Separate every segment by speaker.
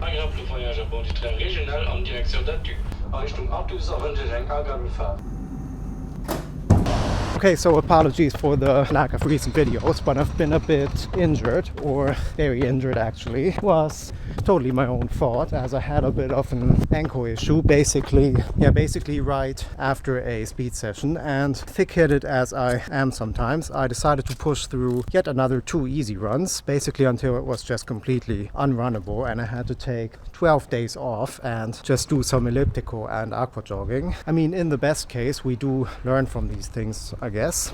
Speaker 1: Agréable voyage à bord du train régional en direction d'Atu. En Richtung Auto wünsche ich eine agréable Fahrt.
Speaker 2: Okay, so apologies for the lack of recent videos, but I've been a bit injured, or very injured actually. It was totally my own fault, as I had a bit of an ankle issue, basically right after a speed session, and thick-headed as I am sometimes, I decided to push through yet another 2 easy runs, basically until it was just completely unrunnable, and I had to take 12 days off and just do some elliptical and aqua jogging. I mean, in the best case, we do learn from these things, I guess.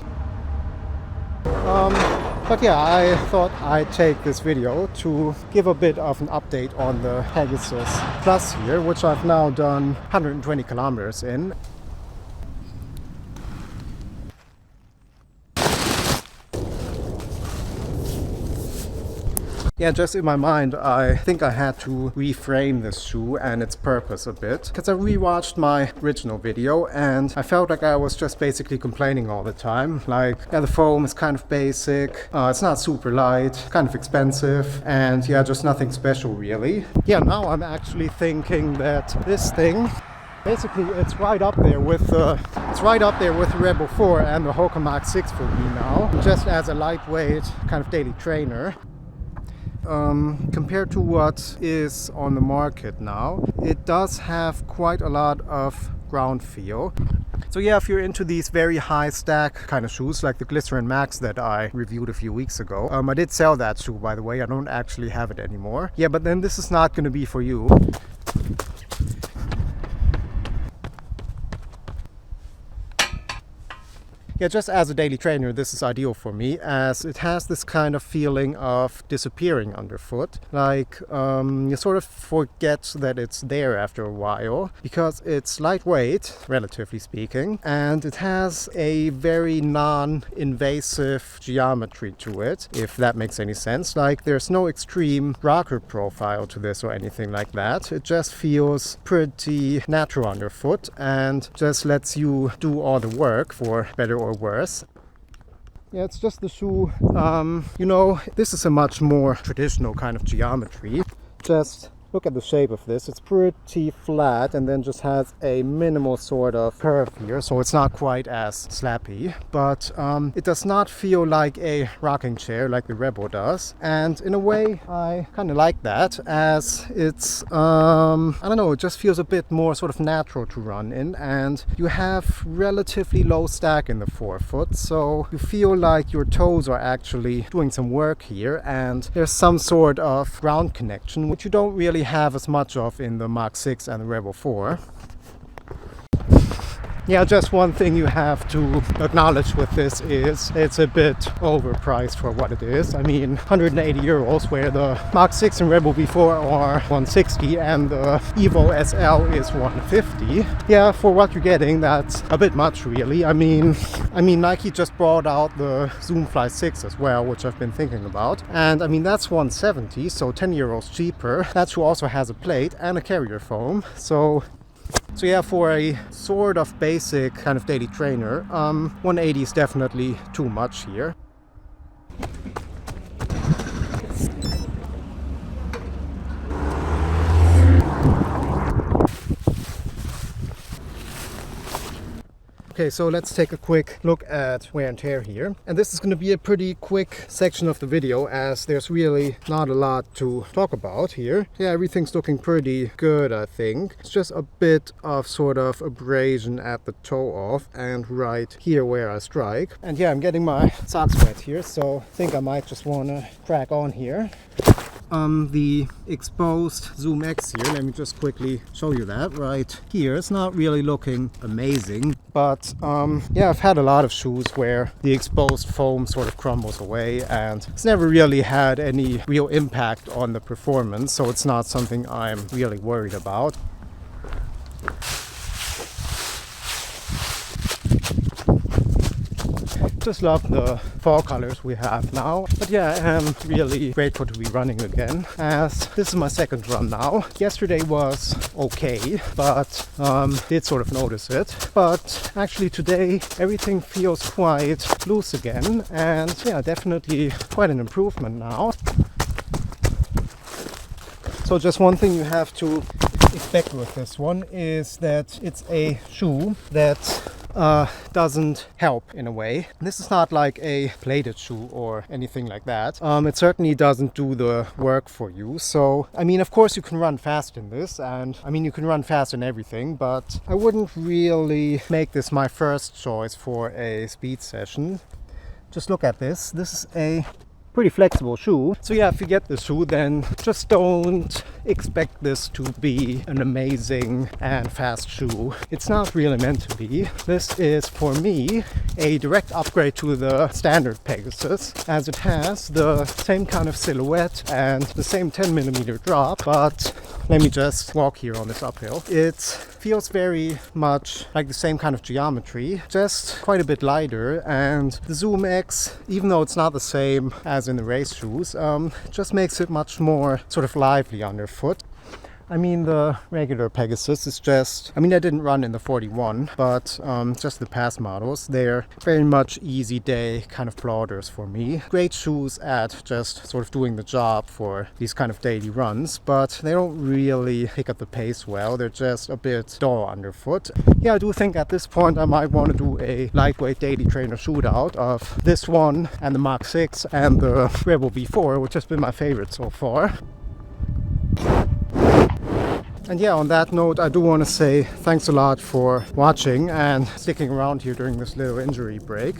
Speaker 2: But yeah, I thought I'd take this video to give a bit of an update on the Pegasus Plus here, which I've now done 120 kilometers in. Yeah, just in my mind, I think I had to reframe this shoe and its purpose a bit, because I rewatched my original video and I felt like I was just basically complaining all the time. Like, yeah, the foam is kind of basic, it's not super light, kind of expensive, and yeah, just nothing special really. Yeah, now I'm actually thinking that this thing, basically it's right up there with the Rebel 4 and the Hoka Mark 6 for me now, just as a lightweight kind of daily trainer. Compared to what is on the market now, it does have quite a lot of ground feel. So yeah, if you're into these very high stack kind of shoes, like the Glycerin Max that I reviewed a few weeks ago, I did sell that shoe, by the way. I don't actually have it anymore. Yeah, but then this is not going to be for you. Yeah, just as a daily trainer, this is ideal for me, as it has this kind of feeling of disappearing underfoot. Like, you sort of forget that it's there after a while, because it's lightweight, relatively speaking, and it has a very non-invasive geometry to it, if that makes any sense. Like, there's no extreme rocker profile to this or anything like that. It just feels pretty natural underfoot and just lets you do all the work, for better or worse. Yeah, it's just the shoe. You know, this is a much more traditional kind of geometry. Just look at the shape of this. It's pretty flat and then just has a minimal sort of curve here, so it's not quite as slappy, but it does not feel like a rocking chair like the Rebel does, and in a way I kind of like that, as it's I don't know, it just feels a bit more sort of natural to run in, and you have relatively low stack in the forefoot, so you feel like your toes are actually doing some work here, and there's some sort of ground connection, which you don't really have as much of in the Mark 6 and the Rebel 4. Yeah, just one thing you have to acknowledge with this is it's a bit overpriced for what it is. I mean, 180 euros, where the Mark 6 and Rebel V4 are 160 and the Evo SL is 150. Yeah, for what you're getting, that's a bit much really. I mean Nike just brought out the Zoom Fly 6 as well, which I've been thinking about. And I mean, that's 170, so 10 euros cheaper. That shoe also has a plate and a carrier foam. So yeah, for a sort of basic kind of daily trainer, 180 is definitely too much here. Okay, so let's take a quick look at wear and tear here. And this is going to be a pretty quick section of the video, as there's really not a lot to talk about here. Yeah, everything's looking pretty good, I think. It's just a bit of sort of abrasion at the toe off and right here where I strike. And yeah, I'm getting my socks wet here, so I think I might just want to crack on here. The exposed Zoom X here, let me just quickly show you that right here. It's not really looking amazing, but yeah, I've had a lot of shoes where the exposed foam sort of crumbles away, and it's never really had any real impact on the performance, so it's not something I'm really worried about. Just love the fall colors we have now. But yeah, I am really grateful to be running again, as this is my second run now. Yesterday was okay, but did sort of notice it. But actually today everything feels quite loose again, and yeah, definitely quite an improvement now. So just one thing you have to expect with this one is that it's a shoe that doesn't help in a way. This is not like a plated shoe or anything like that. It certainly doesn't do the work for you. So, I mean, of course you can run fast in this, and I mean, you can run fast in everything, but I wouldn't really make this my first choice for a speed session. Just look at this. This is a pretty flexible shoe. So yeah, if you get the shoe, then just don't expect this to be an amazing and fast shoe. It's not really meant to be. This is, for me, a direct upgrade to the standard Pegasus, as it has the same kind of silhouette and the same 10mm drop, but let me just walk here on this uphill. It feels very much like the same kind of geometry, just quite a bit lighter, and the Zoom X, even though it's not the same as in the race shoes, just makes it much more sort of lively underfoot. I mean, the regular Pegasus is just, I mean, I didn't run in the 41, but just the past models, they're very much easy day kind of plodders for me. Great shoes at just sort of doing the job for these kind of daily runs, but they don't really pick up the pace well. They're just a bit dull underfoot. Yeah, I do think at this point I might want to do a lightweight daily trainer shootout of this one and the Mach 6 and the Rebel V4, which has been my favorite so far. And yeah, on that note, I do want to say thanks a lot for watching and sticking around here during this little injury break.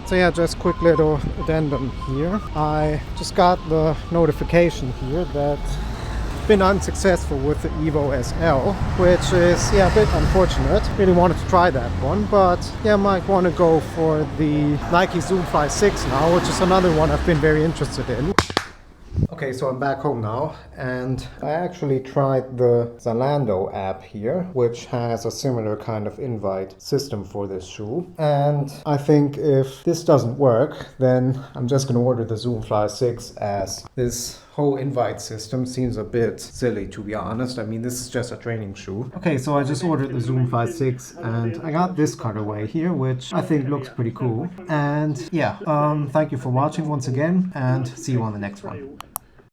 Speaker 2: So yeah, just quick little addendum here. I just got the notification here that I've been unsuccessful with the Evo SL, which is, yeah, a bit unfortunate. Really wanted to try that one, but yeah, might want to go for the Nike Zoom Fly 6 now, which is another one I've been very interested in. Okay, so I'm back home now, and I actually tried the Zalando app here, which has a similar kind of invite system for this shoe. And I think if this doesn't work, then I'm just going to order the Zoom Fly 6, as this whole invite system seems a bit silly, to be honest. I mean, this is just a training shoe. Okay, so I just ordered the Zoom Fly 6, and I got this colorway here, which I think looks pretty cool. And yeah, thank you for watching once again, and see you on the next one.